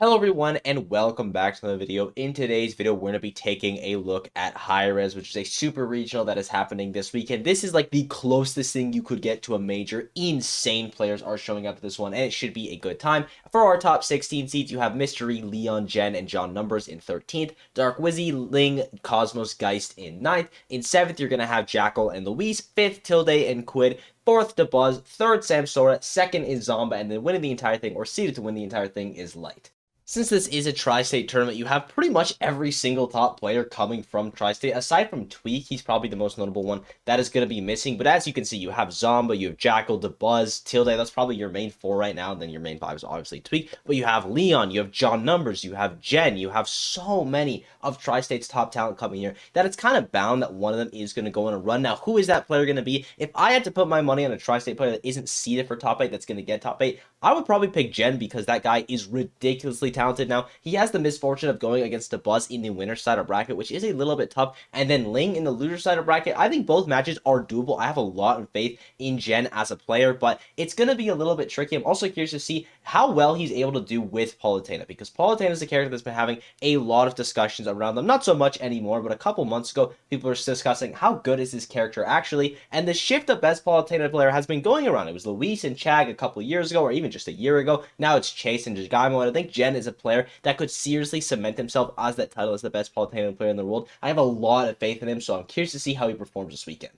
Hello everyone and welcome back to another video. In today's video, we're going to be taking a look at High Rez, which is a super regional that is happening this weekend. This is like the closest thing you could get to a major. Insane players are showing up at this one, and it should be a good time. For our top 16 seeds, you have Mystery, Leon, Jen, and John Numbers in 13th, Dark Wizzy, Ling, Cosmos, Geist in 9th. In 7th, you're going to have Jackal and Luis, 5th, Tilde and Quid, 4th, DeBuzz, 3rd, Samsora, 2nd is Zomba, and then winning the entire thing, or seeded to win the entire thing, is Light. Since this is a tri-state tournament, you have pretty much every single top player coming from tri-state. Aside from Tweak, he's probably the most notable one that is going to be missing. But as you can see, you have Zomba, you have Jackal, DeBuzz, Tilde. That's probably your main 4 right now. And then your main 5 is obviously Tweak. But you have Leon, you have John Numbers, you have Jen. You have so many of tri-state's top talent coming here that it's kind of bound that one of them is going to go on a run. Now, who is that player going to be? If I had to put my money on a tri-state player that isn't seeded for top 8 that's going to get top 8, I would probably pick Jen because that guy is ridiculously talented. Now, he has the misfortune of going against DeBuzz in the winner side of bracket, which is a little bit tough, and then Ling in the loser side of bracket. I think both matches are doable. I have a lot of faith in Jen as a player, but it's going to be a little bit tricky. I'm also curious to see how well he's able to do with Palutena, because Palutena is a character that's been having a lot of discussions around them. Not so much anymore, but a couple months ago, people were discussing how good is this character actually, and the shift of best Palutena player has been going around. It was Luis and Chag a couple years ago, or even just a year ago. Now it's Chase and Jagaimo, and I think Jen is a player that could seriously cement himself as that title as the best Palutena player in the world. I have a lot of faith in him, so I'm curious to see how he performs this weekend.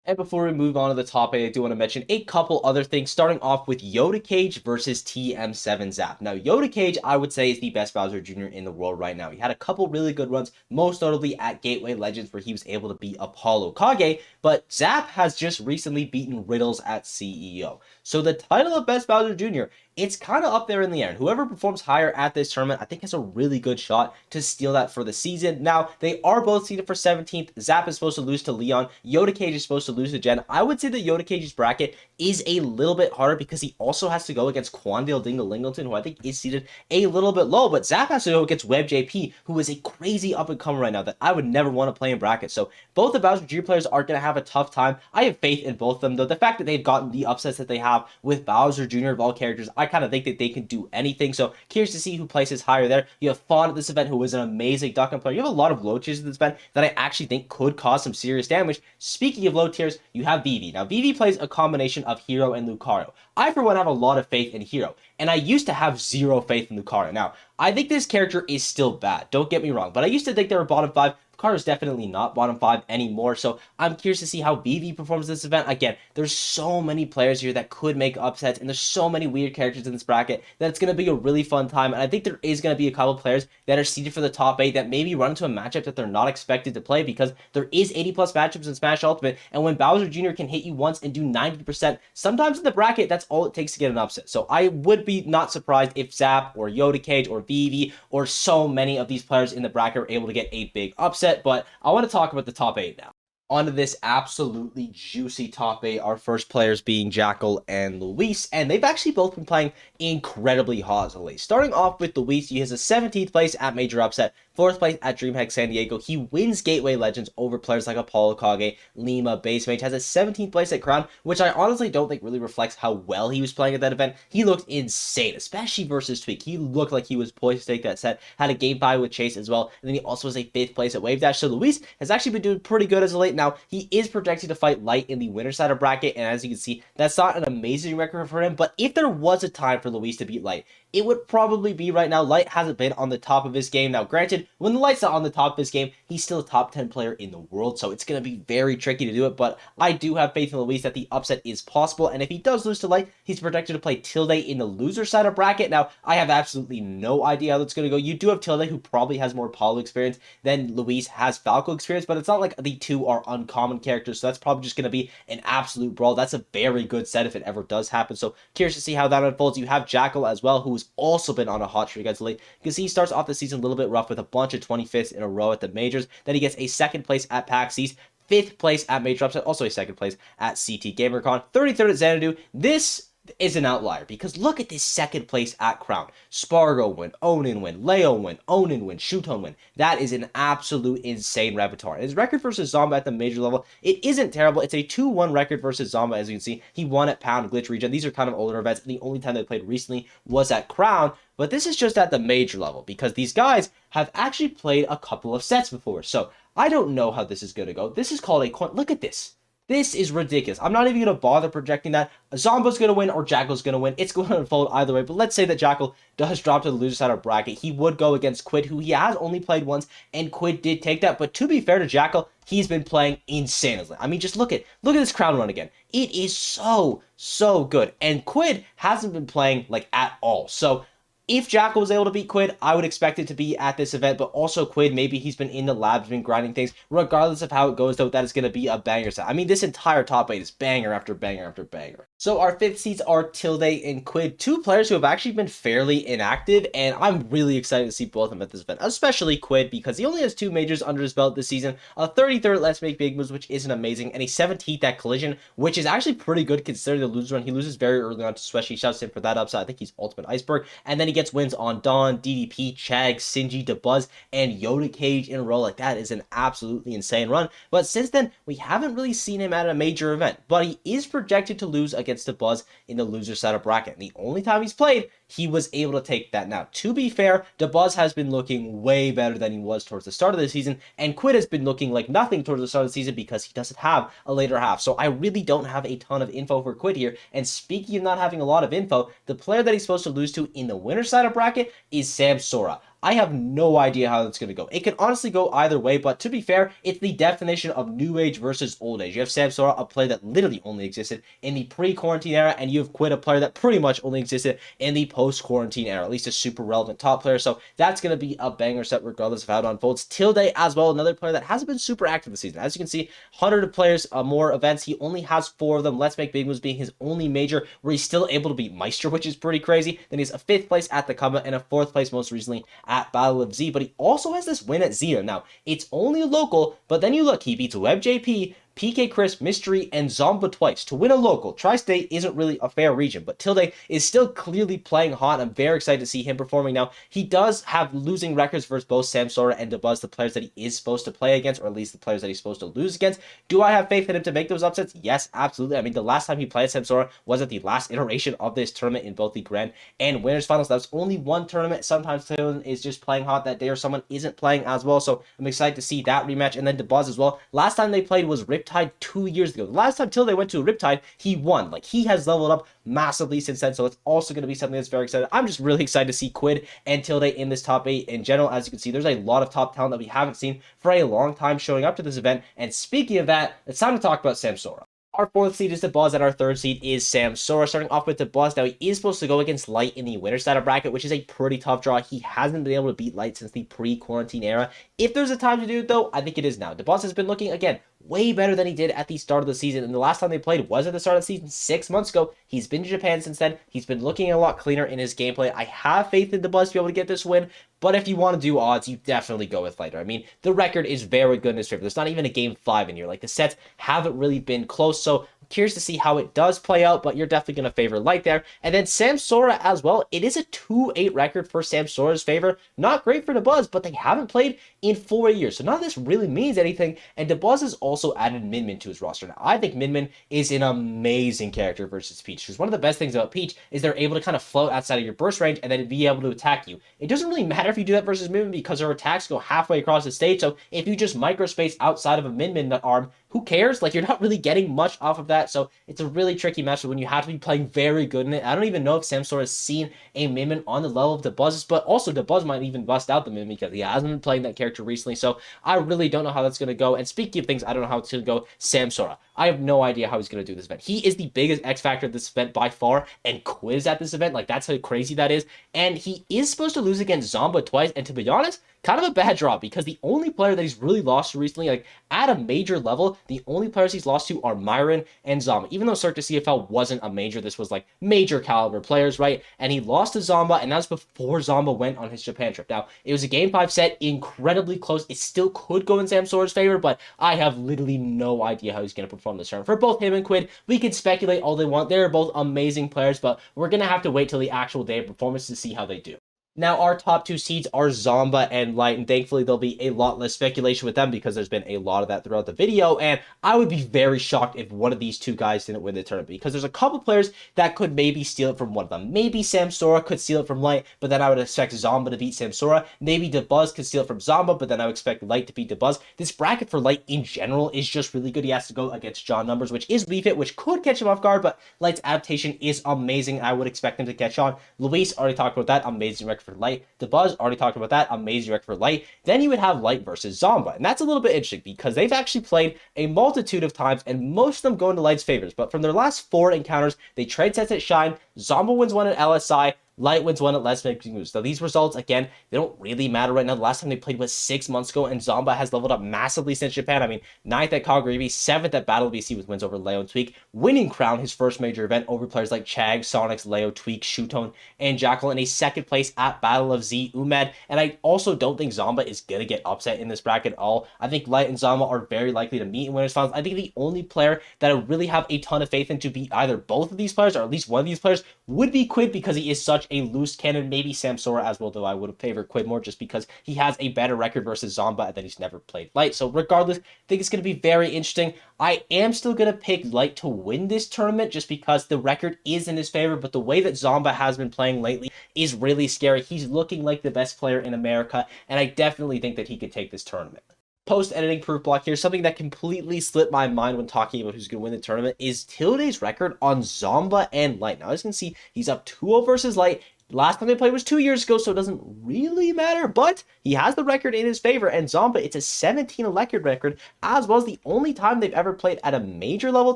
And before we move on to the top 8, I do want to mention a couple other things, starting off with Yoda Cage versus TM7 Zap. Now, Yoda Cage, I would say, is the best Bowser Jr. in the world right now. He had a couple really good runs, most notably at Gateway Legends, where he was able to beat Apollo Kage, but Zap has just recently beaten Riddles at CEO. So the title of best Bowser Jr., it's kind of up there in the air. And whoever performs higher at this tournament, I think has a really good shot to steal that for the season. Now, they are both seeded for 17th. Zap is supposed to lose to Leon. Yoda Cage is supposed to lose to Jen. I would say that Yoda Cage's bracket is a little bit harder because he also has to go against Quandale Dingalingleton, who I think is seeded a little bit low. But Zap has to go against Web JP, who is a crazy up-and-comer right now that I would never want to play in bracket. So both the Bowser Jr. players are going to have a tough time. I have faith in both of them, though. The fact that they've gotten the upsets that they have with Bowser Jr. of all characters, I kind of think that they can do anything. So curious to see who places higher there. You have Fawn at this event, who is an amazing Duck player. You have a lot of low tiers at this event that I actually think could cause some serious damage. Speaking of low tiers, you have Vivi. Now, Vivi plays a combination of Hero and Lucario. I, for one, have a lot of faith in Hero, and I used to have zero faith in Lucario. Now, I think this character is still bad. Don't get me wrong, but I used to think they were bottom 5. Lucario's definitely not bottom 5 anymore, so I'm curious to see how BV performs this event. Again, there's so many players here that could make upsets, and there's so many weird characters in this bracket that it's going to be a really fun time, and I think there is going to be a couple players that are seeded for the top 8 that maybe run into a matchup that they're not expected to play, because there is 80 plus matchups in Smash Ultimate, and when Bowser Jr. can hit you once and do 90%, sometimes in the bracket, that's all it takes to get an upset. So I would be not surprised if Zap or Yoda Cage or BV or so many of these players in the bracket are able to get a big upset. But I want to talk about the top 8 now. Onto this absolutely juicy top 8, our first players being Jackal and Luis, and they've actually both been playing incredibly hot lately. Starting off with Luis, he has a 17th place at Major Upset, 4th place at DreamHack San Diego. He wins Gateway Legends over players like Apollo Kage, Lima, Base Mage, has a 17th place at Crown, which I honestly don't think really reflects how well he was playing at that event. He looked insane, especially versus Tweak. He looked like he was poised to take that set, had a game 5 with Chase as well, and then he also was a 5th place at Wave Dash. So Luis has actually been doing pretty good as of late. Now, he is projected to fight Light in the winner side of bracket, and as you can see, that's not an amazing record for him, but if there was a time for Luis to beat Light, it would probably be right now. Light hasn't been on the top of his game. Now, granted, when the Light's not on the top of his game, he's still a top 10 player in the world, so it's going to be very tricky to do it, but I do have faith in Luis that the upset is possible, and if he does lose to Light, he's projected to play Tilde in the loser side of bracket. Now, I have absolutely no idea how that's going to go. You do have Tilde, who probably has more Paulo experience than Luis has Falco experience, but it's not like the two are uncommon characters, so that's probably just going to be an absolute brawl. That's a very good set if it ever does happen, so curious to see how that unfolds. You have Jackal as well, who's also been on a hot streak as late. You can see he starts off the season a little bit rough with a bunch of 25ths in a row at the majors. Then he gets a 2nd place at PAX East, 5th place at Major Upset, also a 2nd place at CT GamerCon, 33rd at Xanadu. This is an outlier, because look at this second place at Crown. Spargo win, Onin win, Leo win, Onin win, Shuton win. That is an absolute insane repertoire. His record versus Zomba at the major level, it isn't terrible. It's a 2-1 record versus Zomba, as you can see. He won at Pound, Glitch Region. These are kind of older events, and the only time they played recently was at Crown. But this is just at the major level, because these guys have actually played a couple of sets before. So I don't know how this is going to go. This is called a coin. Look at this. This is ridiculous. I'm not even going to bother projecting that. Zomba's going to win or Jackal's going to win. It's going to unfold either way. But let's say that Jackal does drop to the loser side of bracket. He would go against Quid, who he has only played once, and Quid did take that. But to be fair to Jackal, he's been playing insanely. I mean, just look at this crown run again. It is so good. And Quid hasn't been playing like at all. So if Jackal was able to beat Quid, I would expect it to be at this event, but also Quid, maybe he's been in the labs, been grinding things. Regardless of how it goes, though, that is going to be a banger set. I mean, this entire top 8 is banger after banger after banger. So our 5th seeds are Tilde and Quid, 2 players who have actually been fairly inactive, and I'm really excited to see both of them at this event, especially Quid, because he only has 2 majors under his belt this season, a 33rd at Let's Make Big Moves, which isn't amazing, and a 17th at Collision, which is actually pretty good considering the loser run. He loses very early on to Sweshi, shouts in for that upside. I think he's Ultimate Iceberg, and then he gets wins on Dawn, DDP, Chag, Sinji, DeBuzz, and Yoda Cage in a row. Like, that is an absolutely insane run. But since then, we haven't really seen him at a major event. But he is projected to lose against DeBuzz in the loser side of bracket. And the only time he's played, he was able to take that. Now, to be fair, DeBuzz has been looking way better than he was towards the start of the season, and Quid has been looking like nothing towards the start of the season because he doesn't have a later half. So I really don't have a ton of info for Quid here. And speaking of not having a lot of info, the player that he's supposed to lose to in the winner side of bracket is Sam Sora. I have no idea how that's going to go. It can honestly go either way, but to be fair, it's the definition of new age versus old age. You have Sam Sora, a player that literally only existed in the pre-quarantine era, and you have Quid, a player that pretty much only existed in the post-quarantine era, at least a super relevant top player. So that's going to be a banger set regardless of how it unfolds. Tilde as well, another player that hasn't been super active this season. As you can see, 100 players, more events. He only has 4 of them. Let's Make Big Moves being his only major, where he's still able to beat Meister, which is pretty crazy. Then he's a 5th place at the Kama and a 4th place most recently at Battle of Z, but he also has this win at Xena. Now, it's only local, but then you look, he beats WebJP, PK Chris, Mystery, and Zomba twice to win a local. Tri-State isn't really a fair region, but Tilde is still clearly playing hot. I'm very excited to see him performing now. He does have losing records versus both Sam Sora and DeBuzz, the players that he is supposed to play against, or at least the players that he's supposed to lose against. Do I have faith in him to make those upsets? Yes, absolutely. I mean, the last time he played Sam Sora was at the last iteration of this tournament in both the Grand and Winners Finals. That was only one tournament. Sometimes Tilde is just playing hot that day, or someone isn't playing as well, so I'm excited to see that rematch. And then DeBuzz as well. Last time they played was Riptide 2 years ago. The last time Tilde went to Riptide, he won. Like, he has leveled up massively since then, so it's also going to be something that's very exciting. I'm just really excited to see Quid and Tilde in this top 8 in general. As you can see, there's a lot of top talent that we haven't seen for a long time showing up to this event. And speaking of that, it's time to talk about Sam Sora. Our 4th seed is DeBuzz, and our 3rd seed is Sam Sora. Starting off with DeBuzz, now he is supposed to go against Light in the winner side of bracket, which is a pretty tough draw. He hasn't been able to beat Light since the pre-quarantine era. If there's a time to do it, though, I think it is now. DeBuzz has been looking, again, way better than he did at the start of the season, and the last time they played was at the start of the season 6 months ago. He's been to Japan since then. He's been looking a lot cleaner in his gameplay. I have faith in DeBuzz to be able to get this win, but if you want to do odds, you definitely go with Lighter. I mean, the record is very good in his favor. There's not even a game 5 in here. Like, the sets haven't really been close, so I'm curious to see how it does play out, but you're definitely going to favor Light there. And then Sam Sora as well. It is a 2-8 record for Sam Sora's favor. Not great for DeBuzz, but they haven't played in 4 years, so none of this really means anything. And DeBuzz has also added Min Min to his roster. Now, I think Min Min is an amazing character versus Peach, because one of the best things about Peach is they're able to kind of float outside of your burst range and then be able to attack you. It doesn't really matter if you do that versus Min Min, because her attacks go halfway across the stage, so if you just microspace outside of a Min Min arm, who cares? Like, you're not really getting much off of that, so it's a really tricky matchup when you have to be playing very good in it. I don't even know if Sam Sora has seen a Min Min on the level of DeBuzz's, but also DeBuzz might even bust out the Min Min because he hasn't been playing that character recently, so I really don't know how that's going to go. And speaking of things I don't know how it's going to go, Sam Sora. I have no idea how he's going to do this event. He is the biggest X factor of this event by far, and Quiz at this event, like, that's how crazy that is. And he is supposed to lose against Zomba twice, and to be honest, kind of a bad draw because the only player that he's really lost to recently, like at a major level, the only players he's lost to are Myron and Zomba. Even though Cirque du CFL wasn't a major, this was like major caliber players, right? And he lost to Zomba, and that was before Zomba went on his Japan trip. Now, it was a game 5 set, incredibly close. It still could go in Sam Sora's favor, but I have literally no idea how he's going to perform this turn. For both him and Quid, we can speculate all they want. They're both amazing players, but we're going to have to wait till the actual day of performance to see how they do. Now, our top 2 seeds are Zomba and Light, and thankfully there'll be a lot less speculation with them because there's been a lot of that throughout the video, and I would be very shocked if one of these 2 guys didn't win the tournament because there's a couple players that could maybe steal it from one of them. Maybe Sam Sora could steal it from Light, but then I would expect Zomba to beat Sam Sora. Maybe DeBuzz could steal it from Zomba, but then I would expect Light to beat DeBuzz. This bracket for Light in general is just really good. He has to go against John Numbers, which is Leaf It, which could catch him off guard, but Light's adaptation is amazing. I would expect him to catch on. Luis, already talked about that. Amazing record for Light. DeBuzz, already talked about that, amazing record for Light. Then you would have Light versus Zomba, and that's a little bit interesting because they've actually played a multitude of times, and most of them go into Light's favors. But from their last 4 encounters, they trade sets at Shine. Zomba wins one at LSI. Light wins one at Let's Make Moves. Now, these results, again, they don't really matter right now. The last time they played was 6 months ago, and Zomba has leveled up massively since Japan. I mean, 9th at Kagurabi, 7th at Battle of BC with wins over Leo and Tweak, winning Crown, his first major event, over players like Chag, Sonics, Leo, Tweak, Shootone, and Jackal, in a 2nd place at Battle of Z, Umed. And I also don't think Zomba is going to get upset in this bracket at all. I think Light and Zomba are very likely to meet in winners finals. I think the only player that I really have a ton of faith in to beat either both of these players, or at least one of these players, would be Quid because he is such a loose cannon. Maybe Sam Sora as well, though I would have favored Quid more just because he has a better record versus Zomba and then he's never played Light. So regardless, I think it's going to be very interesting. I am still going to pick Light to win this tournament just because the record is in his favor, but the way that Zomba has been playing lately is really scary. He's looking like the best player in America, and I definitely think that he could take this tournament. Post-editing proof block here, something that completely slipped my mind when talking about who's going to win the tournament is Tilde's record on Zomba and Light. Now, as you can see, he's up 2-0 versus Light. Last time they played was 2 years ago, so it doesn't really matter, but he has the record in his favor, and Zomba, it's a 17-11 record, as well as the only time they've ever played at a major level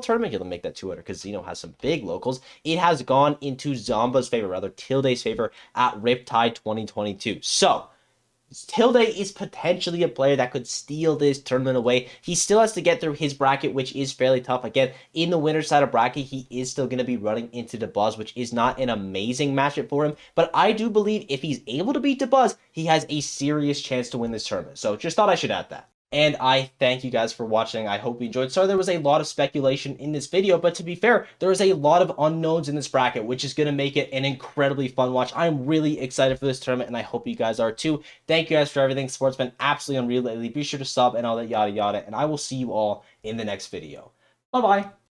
tournament. Here, let me make that 200, because Zeno has some big locals. It has gone into Zomba's favor, rather, Tilde's favor, at Riptide 2022. So, Tilde is potentially a player that could steal this tournament away. He still has to get through his bracket, which is fairly tough. Again, in the winner's side of bracket, he is still going to be running into DeBuzz, which is not an amazing matchup for him. But I do believe if he's able to beat DeBuzz, he has a serious chance to win this tournament. So just thought I should add that. And I thank you guys for watching. I hope you enjoyed. Sorry there was a lot of speculation in this video, but to be fair, there is a lot of unknowns in this bracket, which is going to make it an incredibly fun watch. I'm really excited for this tournament, and I hope you guys are too. Thank you guys for everything. Sport's been absolutely unreal lately. Be sure to sub and all that yada yada, and I will see you all in the next video. Bye-bye.